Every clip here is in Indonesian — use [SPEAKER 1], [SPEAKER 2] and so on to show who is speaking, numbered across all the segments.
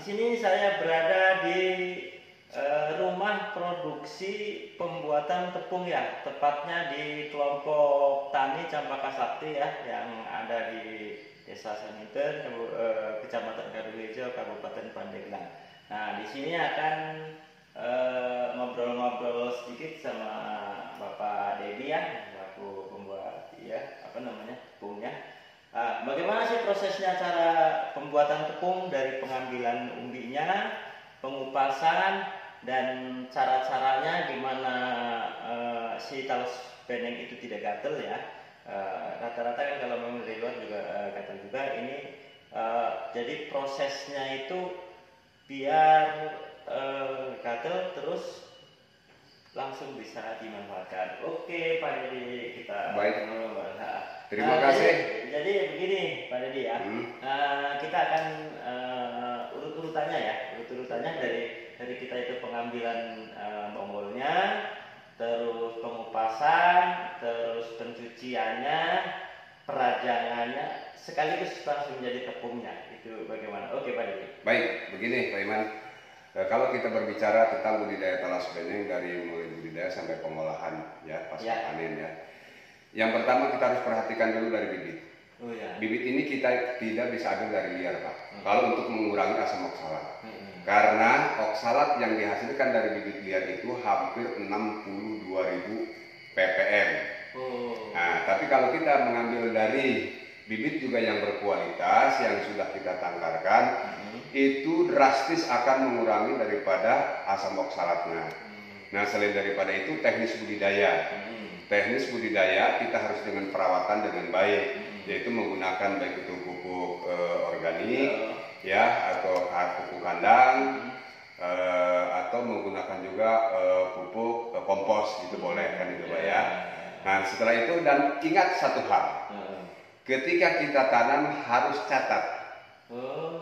[SPEAKER 1] sini saya berada di rumah produksi pembuatan tepung ya, tepatnya di kelompok tani Campaka Sakti ya, yang ada di Desa Saniter, Kecamatan Kadurejo, Kabupaten Pandeglang. Nah, di sini akan ngobrol-ngobrol sedikit sama Bapak Dedi ya, selaku pembuat ya, tepungnya. Bagaimana sih prosesnya cara pembuatan tepung dari pengambilan umbinya, pengupasan, dan cara-caranya gimana si talas beneng itu tidak gatel ya. Rata-rata kan kalau memang dari luar juga gatel juga. Ini jadi prosesnya itu biar gatel terus langsung bisa dimanfaatkan. Oke Pak Dedi, kita
[SPEAKER 2] baik. Terima kasih.
[SPEAKER 1] Jadi begini Pak Dedi ya, kita akan urut-urutannya dari kita itu pengambilan bonggolnya, terus pengupasan, terus pencuciannya, perajangannya, sekaligus langsung menjadi tepungnya. Itu bagaimana? Oke Pak Dedi.
[SPEAKER 2] Baik, begini Pak Iman. Kalau kita berbicara tentang budidaya talas beneng dari mulai budidaya sampai pengolahan ya pasca panen ya. Yang pertama kita harus perhatikan dulu dari bibit.
[SPEAKER 1] Oh, ya.
[SPEAKER 2] Bibit ini kita tidak bisa ambil dari liar Pak. Kalau untuk mengurangi asam oksalat. Karena oksalat yang dihasilkan dari bibit liar itu hampir 62.000 ppm. Nah, tapi kalau kita mengambil dari bibit juga yang berkualitas yang sudah kita tangkarkan, itu drastis akan mengurangi daripada asam oksalatnya. Nah, selain daripada itu teknis budidaya. Teknis budidaya kita harus dengan perawatan dengan baik, yaitu menggunakan baik itu pupuk organik ya, atau pupuk kandang, atau menggunakan juga pupuk kompos, itu boleh kan itu Pak ya. Nah, setelah itu dan ingat satu hal, ketika kita tanam harus catat.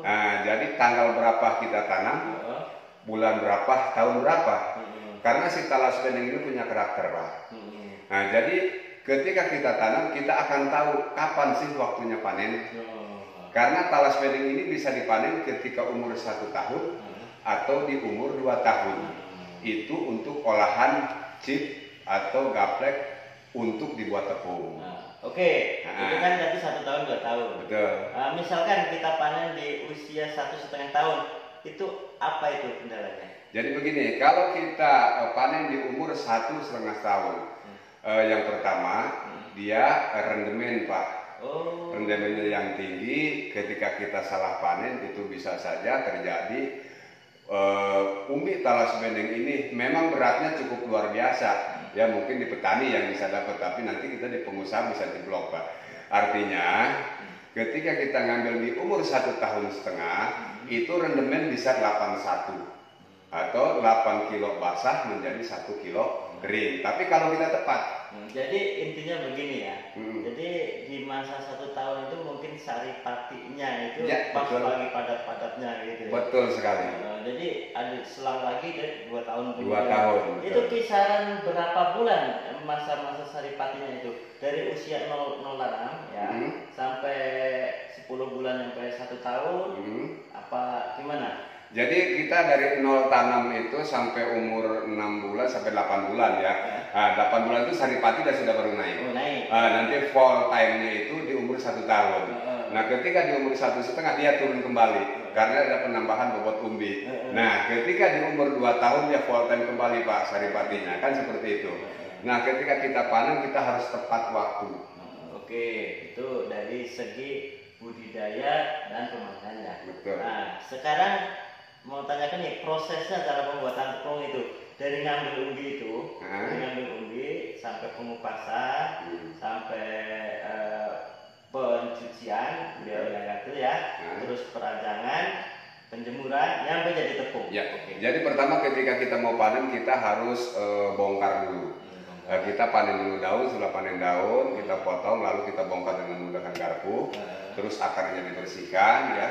[SPEAKER 2] Nah, jadi tanggal berapa kita tanam, bulan berapa, tahun berapa. Karena si talas beneng ini punya karakter Pak. Nah, jadi ketika kita tanam kita akan tahu kapan sih waktunya panen. Karena talas beneng ini bisa dipanen ketika umur 1 tahun atau di umur 2 tahun. Itu untuk olahan chip atau gaplek untuk dibuat tepung.
[SPEAKER 1] Oke, itu kan tadi 1 tahun 2 tahun.
[SPEAKER 2] Betul.
[SPEAKER 1] Misalkan kita panen di usia 1,5 tahun, itu apa itu kendalanya?
[SPEAKER 2] Jadi begini, kalau kita panen di umur 1,5 tahun, yang pertama dia rendemen Pak. Rendemennya yang tinggi, ketika kita salah panen itu bisa saja terjadi umbi talas beneng ini memang beratnya cukup luar biasa. Ya mungkin di petani yang bisa dapat, tapi nanti kita di pengusaha bisa jeblok Pak. Artinya ketika kita ngambil di umur 1,5 tahun, itu rendemen bisa 81 atau 8 kilo basah menjadi 1 kilo kering. Tapi kalau kita tepat.
[SPEAKER 1] Jadi intinya begini ya. Jadi di masa 1 tahun itu mungkin saripatinya itu
[SPEAKER 2] ya,
[SPEAKER 1] pas lagi padat-padatnya gitu.
[SPEAKER 2] Betul sekali.
[SPEAKER 1] Jadi ada selang lagi dari 2 tahun.
[SPEAKER 2] 2 tahun.
[SPEAKER 1] Itu kisaran berapa bulan masa-masa saripatinya itu? Dari usia 0 ya sampai 10 bulan sampai 1 tahun. Apa gimana?
[SPEAKER 2] Jadi kita dari 0 tanam itu sampai umur 6 bulan sampai 8 bulan ya. Nah, 8 bulan itu saripati sudah baru naik. Nanti fall time-nya itu di umur 1 tahun. Nah, ketika di umur 1,5 dia turun kembali karena ada penambahan bobot umbi. Nah, ketika di umur 2 tahun dia fall time kembali Pak saripatinya, kan seperti itu. Nah, ketika kita panen kita harus tepat waktu.
[SPEAKER 1] Oke, itu dari segi budidaya dan pemanenannya.
[SPEAKER 2] Betul.
[SPEAKER 1] Nah, sekarang mau tanyakan nih prosesnya cara pembuatan tepung itu dari ngambil umbi itu, sampai pengupasan, sampai pencucian biar nggak gatel ya, terus perajangan, penjemuran, sampai jadi tepung.
[SPEAKER 2] Ya. Jadi pertama ketika kita mau panen kita harus bongkar dulu. Kita panen dulu daun, setelah panen daun kita potong lalu kita bongkar dengan menggunakan garpu, terus akarnya dibersihkan ya.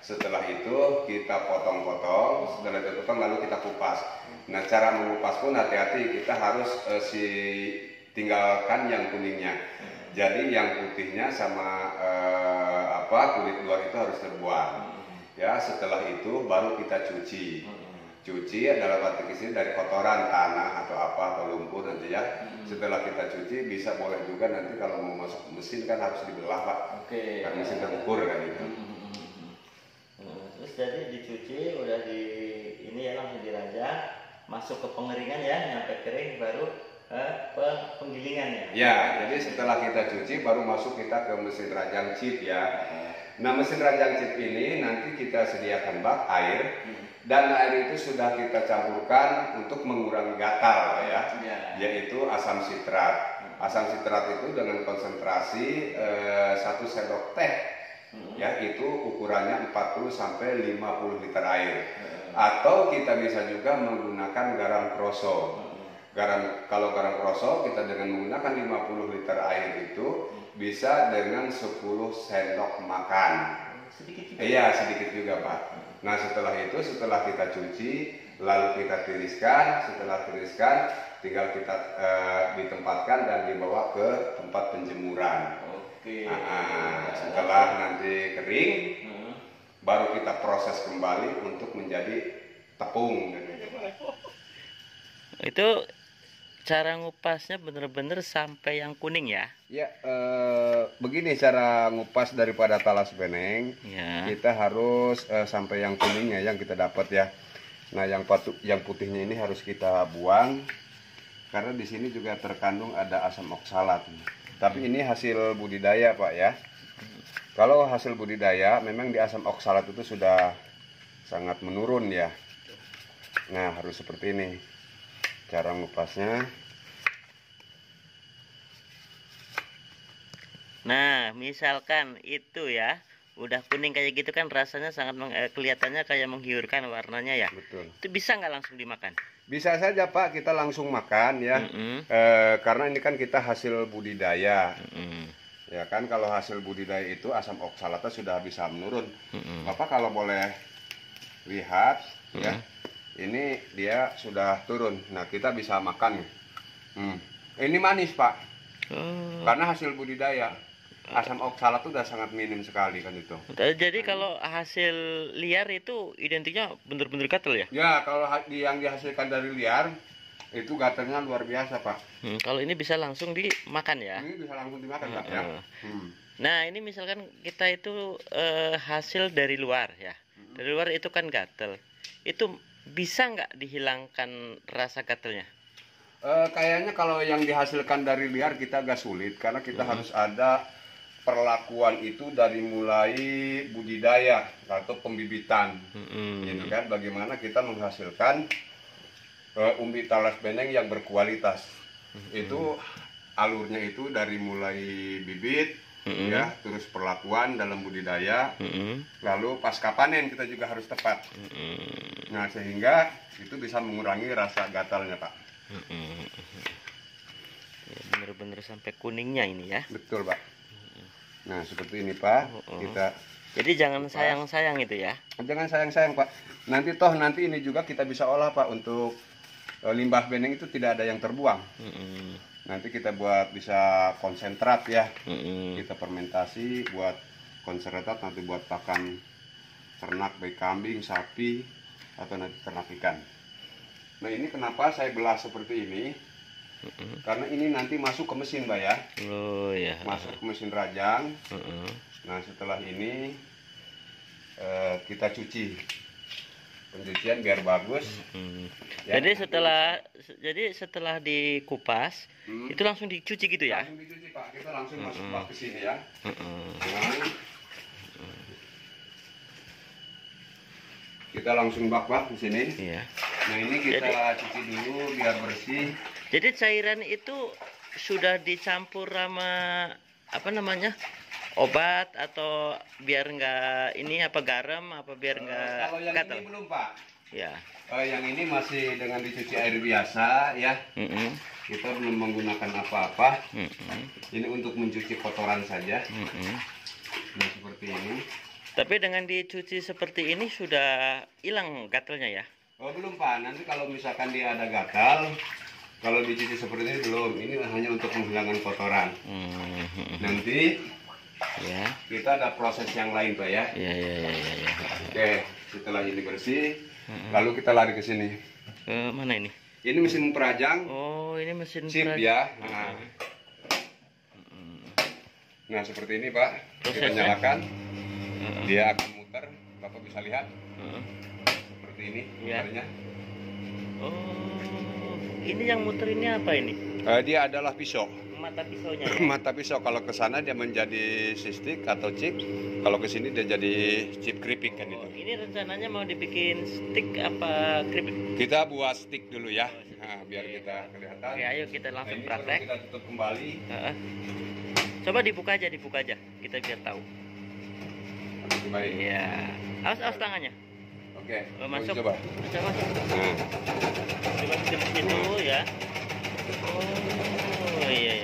[SPEAKER 2] Setelah itu kita potong-potong, setelah dipotong lalu kita kupas. Nah, cara mengupas pun hati-hati, kita harus tinggalkan yang kuningnya. Jadi yang putihnya sama kulit luar itu harus terbuang. Ya, setelah itu baru kita cuci. Cuci adalah batik isi dari kotoran tanah atau apa atau lumpur nanti ya. Setelah kita cuci bisa boleh juga nanti kalau mau masuk mesin kan harus dibelah Pak.
[SPEAKER 1] Oke.
[SPEAKER 2] Kan mesin terukur kan itu.
[SPEAKER 1] Terus jadi dicuci udah di ini ya langsung dirajang, masuk ke pengeringan ya, nyampe kering baru penggilingan ya.
[SPEAKER 2] Ya, jadi setelah kita cuci baru masuk kita ke mesin rajang chip ya. Nah, mesin rajang chip ini nanti kita sediakan bak air. Dan air itu sudah kita campurkan untuk mengurangi gatal ya, yaitu asam sitrat. Asam sitrat itu dengan konsentrasi 1 sendok teh, ya itu ukurannya 40 sampai 50 liter air. Atau kita bisa juga menggunakan garam kroso. Kalau garam kroso kita dengan menggunakan 50 liter air itu bisa dengan 10 sendok makan.
[SPEAKER 1] Sedikit juga.
[SPEAKER 2] Iya, sedikit juga Pak. Nah setelah itu, setelah kita cuci, lalu kita tiriskan. Setelah tiriskan, tinggal kita ditempatkan dan dibawa ke tempat penjemuran.
[SPEAKER 1] Oke.
[SPEAKER 2] Setelah nanti kering, baru kita proses kembali untuk menjadi tepung.
[SPEAKER 1] Itu cara ngupasnya bener-bener sampai yang kuning ya?
[SPEAKER 2] Ya, begini cara ngupas daripada talas beneng.
[SPEAKER 1] Ya.
[SPEAKER 2] Kita harus sampai yang kuningnya yang kita dapat ya. Nah, yang putihnya ini harus kita buang karena di sini juga terkandung ada asam oksalat. Tapi ini hasil budidaya, Pak ya. Kalau hasil budidaya memang di asam oksalat itu sudah sangat menurun ya. Nah, harus seperti ini. Cara ngupasnya.
[SPEAKER 1] Nah, misalkan itu ya, udah kuning kayak gitu kan rasanya sangat kelihatannya kayak menggiurkan warnanya ya.
[SPEAKER 2] Betul.
[SPEAKER 1] Itu bisa nggak langsung dimakan?
[SPEAKER 2] Bisa saja Pak, kita langsung makan ya. Karena ini kan kita hasil budidaya. Ya kan, kalau hasil budidaya itu asam oksalatnya sudah bisa menurun. Bapak kalau boleh lihat ya, ini dia sudah turun. Nah, kita bisa makan. Ini manis Pak, karena hasil budidaya. Asam oksalat itu udah sangat minim sekali kan itu.
[SPEAKER 1] Jadi kalau hasil liar itu identiknya bener-bener gatel ya?
[SPEAKER 2] Ya, kalau yang dihasilkan dari liar itu gatalnya luar biasa Pak.
[SPEAKER 1] Kalau ini bisa langsung dimakan ya?
[SPEAKER 2] Ini bisa langsung dimakan Pak ya.
[SPEAKER 1] Nah ini misalkan kita itu hasil dari luar ya, dari luar itu kan gatel, itu bisa nggak dihilangkan rasa gatelnya?
[SPEAKER 2] Kayaknya kalau yang dihasilkan dari liar kita agak sulit karena kita harus ada perlakuan itu dari mulai budidaya atau pembibitan, gitu kan? Bagaimana kita menghasilkan umbi talas beneng yang berkualitas. Itu alurnya itu dari mulai bibit, ya, terus perlakuan dalam budidaya, lalu pasca panen kita juga harus tepat. Nah sehingga itu bisa mengurangi rasa gatalnya Pak.
[SPEAKER 1] Ya, bener-bener sampai kuningnya ini ya.
[SPEAKER 2] Betul Pak. Nah seperti ini Pak, kita.
[SPEAKER 1] Jadi jangan sayang-sayang itu ya.
[SPEAKER 2] Jangan sayang-sayang Pak. Nanti ini juga kita bisa olah Pak untuk limbah beneng itu tidak ada yang terbuang. Nanti kita buat bisa konsentrat ya. Kita fermentasi buat konsentrat nanti buat pakan ternak baik kambing, sapi atau nanti ternak ikan. Nah ini kenapa saya belah seperti ini? Karena ini nanti masuk ke mesin Pak ya.
[SPEAKER 1] Oh ya.
[SPEAKER 2] Masuk ke mesin rajang. Nah setelah ini kita cuci, pencucian biar bagus. Ya, jadi setelah dikupas itu langsung dicuci gitu ya? Langsung dicuci Pak, kita langsung masuk bak ke sini ya. Kita langsung bak di sini.
[SPEAKER 1] Iya.
[SPEAKER 2] Nah ini kita cuci dulu biar bersih.
[SPEAKER 1] Jadi cairan itu sudah dicampur sama apa namanya, obat atau biar nggak ini apa garam apa biar nggak
[SPEAKER 2] kalau yang
[SPEAKER 1] gatal?
[SPEAKER 2] ini belum Pak.
[SPEAKER 1] Ya.
[SPEAKER 2] Yang ini masih dengan dicuci air biasa ya. Kita belum menggunakan apa-apa. Ini untuk mencuci kotoran saja. Nah seperti ini.
[SPEAKER 1] Tapi dengan dicuci seperti ini sudah hilang gatalnya ya?
[SPEAKER 2] Oh belum Pak. Nanti kalau misalkan dia ada gatal, kalau dicuci seperti ini belum. Ini hanya untuk menghilangkan kotoran. Nanti
[SPEAKER 1] Ya.
[SPEAKER 2] kita ada proses yang lain Pak ya.
[SPEAKER 1] Ya.
[SPEAKER 2] Oke, setelah ini bersih, lalu kita lari ke sini.
[SPEAKER 1] Ke mana ini?
[SPEAKER 2] Ini mesin perajang.
[SPEAKER 1] Oh, ini mesin
[SPEAKER 2] Chip ya. Nah, seperti ini Pak. Kita
[SPEAKER 1] Prosesnya?
[SPEAKER 2] nyalakan. Dia akan muter. Bapak bisa lihat. Seperti ini
[SPEAKER 1] Ya.
[SPEAKER 2] muternya.
[SPEAKER 1] Oh, ini yang muter ini apa ini?
[SPEAKER 2] Dia adalah pisau.
[SPEAKER 1] Mata pisaunya ya?
[SPEAKER 2] Mata pisau, kalau ke sana dia menjadi stick atau chip. Kalau ke sini dia jadi chip keripik kan
[SPEAKER 1] Oh,
[SPEAKER 2] itu.
[SPEAKER 1] ini rencananya mau dibikin stick apa keripik?
[SPEAKER 2] Kita buat stick dulu ya. Nah, biar kita kelihatan.
[SPEAKER 1] Oke, ayo kita
[SPEAKER 2] Nah,
[SPEAKER 1] langsung
[SPEAKER 2] ini baru
[SPEAKER 1] praktek.
[SPEAKER 2] kita tutup kembali.
[SPEAKER 1] Coba dibuka aja, kita biar tahu.
[SPEAKER 2] Lebih baik.
[SPEAKER 1] Iya. Awas tangannya.
[SPEAKER 2] Oke.
[SPEAKER 1] Masuk.
[SPEAKER 2] Coba.
[SPEAKER 1] Coba.
[SPEAKER 2] Nah.
[SPEAKER 1] Coba ke situ ya. Oh iya.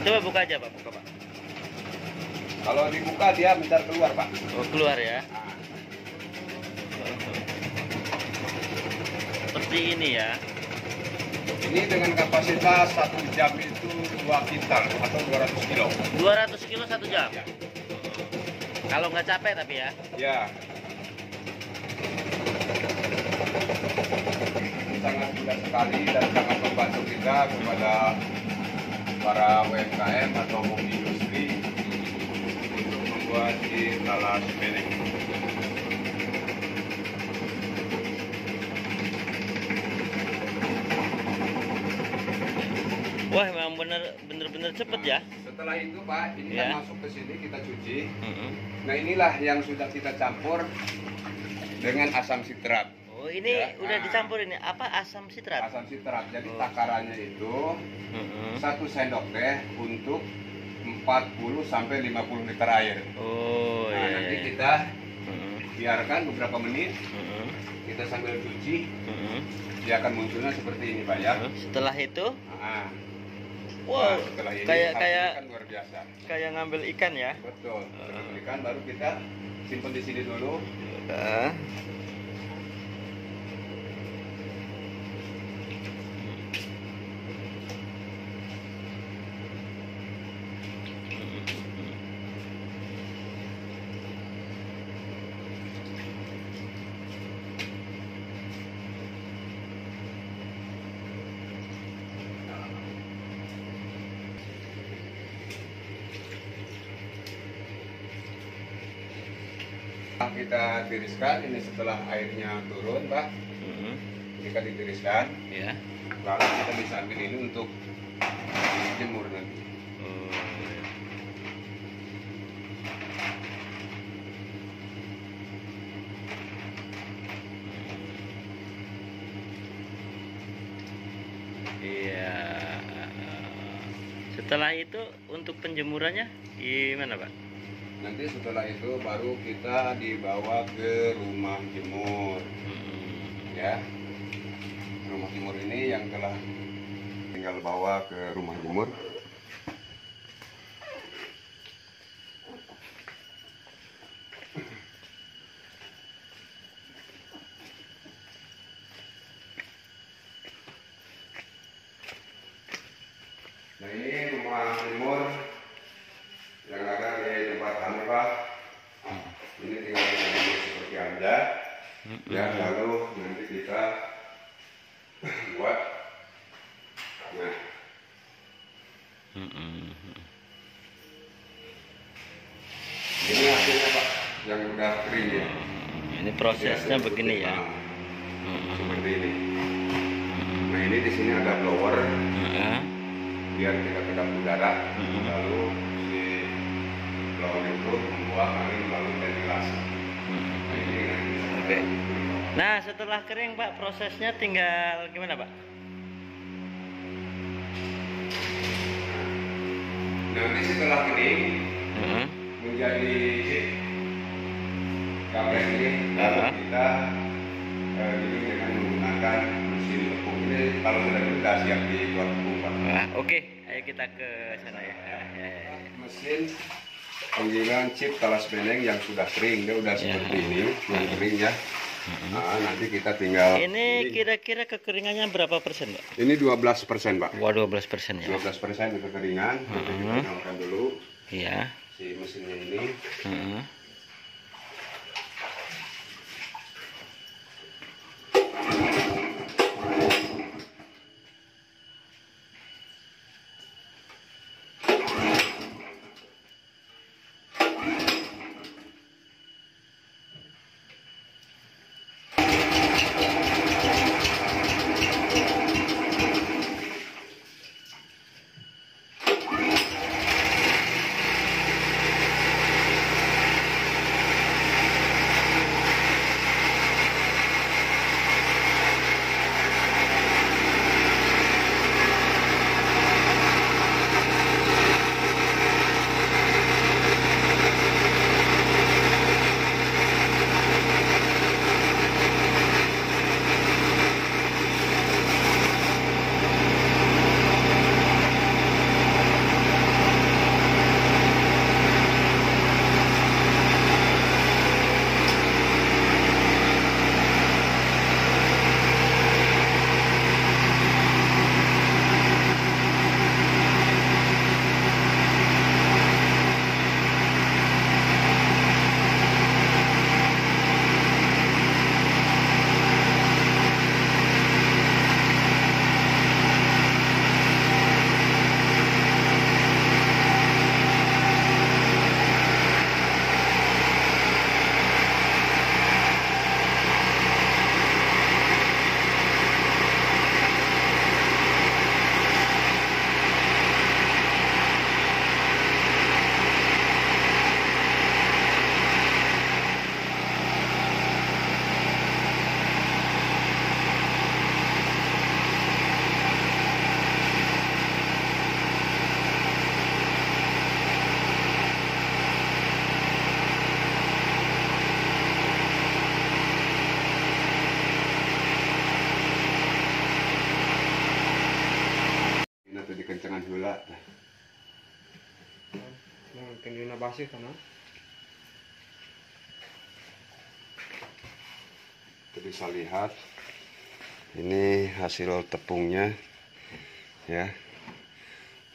[SPEAKER 1] Coba buka aja Pak, buka Pak.
[SPEAKER 2] Kalau dibuka dia bentar keluar Pak.
[SPEAKER 1] Oh keluar ya.
[SPEAKER 2] Nah,
[SPEAKER 1] Seperti ini ya.
[SPEAKER 2] ini dengan kapasitas 1 jam itu 2 kintal atau 200 kilo.
[SPEAKER 1] 200 kilo 1 jam.
[SPEAKER 2] Ya.
[SPEAKER 1] Kalau nggak capek tapi ya.
[SPEAKER 2] Ya. Ini sangat mudah sekali dan sangat membantu kita kepada para UMKM atau industri untuk membuat si talas beneng.
[SPEAKER 1] Wah memang bener-bener cepet ya.
[SPEAKER 2] Setelah itu Pak, ini
[SPEAKER 1] Ya.
[SPEAKER 2] kan masuk ke sini kita cuci. Nah inilah yang sudah kita campur dengan asam sitrat.
[SPEAKER 1] Oh ini
[SPEAKER 2] Ya.
[SPEAKER 1] udah dicampur ini apa asam sitrat?
[SPEAKER 2] Asam sitrat. Jadi takarannya itu 1 sendok teh untuk 40 sampai 50 liter air.
[SPEAKER 1] Oh
[SPEAKER 2] Nah,
[SPEAKER 1] iya.
[SPEAKER 2] nanti kita biarkan beberapa menit. Kita sambil cuci, dia akan munculnya seperti ini Pak ya.
[SPEAKER 1] Setelah itu,
[SPEAKER 2] Nah,
[SPEAKER 1] wow,
[SPEAKER 2] setelah ini
[SPEAKER 1] kayak
[SPEAKER 2] hasilnya kan luar biasa.
[SPEAKER 1] kayak ngambil ikan ya.
[SPEAKER 2] Betul. Ikan baru kita simpan di sini dulu. Kita tiriskan ini setelah airnya turun Pak. Kita ditiriskan.
[SPEAKER 1] Ya.
[SPEAKER 2] Lalu kita bisa ambil ini untuk dijemur nanti.
[SPEAKER 1] Iya. Setelah itu untuk penjemurannya gimana Pak?
[SPEAKER 2] Nanti setelah itu baru kita dibawa ke rumah jemur. Ya. Rumah jemur ini yang telah tinggal bawa ke rumah jemur. Nah ini rumah jemur yang ada di tempat kami Pak. Ini tinggal dijemur seperti Anda. Ya, lalu nanti kita buat. Nah, ini hasilnya Pak, yang udah kering ya.
[SPEAKER 1] Ini prosesnya
[SPEAKER 2] Biasanya
[SPEAKER 1] begini
[SPEAKER 2] seperti-
[SPEAKER 1] ya.
[SPEAKER 2] Seperti ini. Nah ini di sini ada blower biar kita kedap udara. Lalu si blower itu membuang angin lalu ventilasi. Nah ini nanti
[SPEAKER 1] Oke. Nah setelah kering Pak prosesnya tinggal gimana Pak?
[SPEAKER 2] Nanti setelah kering menjadi karet ini lalu kita giling dengan menggunakan mesin tepung ini. Kalau sudah kita siap dibuat tepung Pak.
[SPEAKER 1] Oke, ayo kita ke sana ya.
[SPEAKER 2] Mesin penggilingan chip talas beneng yang sudah kering, dia udah seperti ini, yang kering ya. Nah, nanti kita tinggal.
[SPEAKER 1] Ini kira-kira kekeringannya berapa persen, Pak?
[SPEAKER 2] Ini 12% Pak.
[SPEAKER 1] Wah, 12% ya.
[SPEAKER 2] 12% kekeringan. Nanti kita nyalakan dulu.
[SPEAKER 1] Iya.
[SPEAKER 2] Si mesinnya ini. Nanti dikencengan gula.
[SPEAKER 3] Mungkin dina basih kana.
[SPEAKER 2] Kita bisa lihat ini hasil tepungnya ya.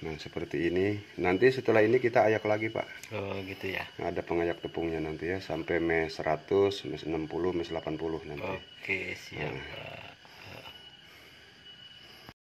[SPEAKER 2] Nah seperti ini. Nanti setelah ini kita ayak lagi Pak.
[SPEAKER 1] Oh gitu ya.
[SPEAKER 2] Ada pengayak tepungnya nanti ya sampai mes 100, mes 60, mes 80 nanti.
[SPEAKER 1] Oke siap. Pak.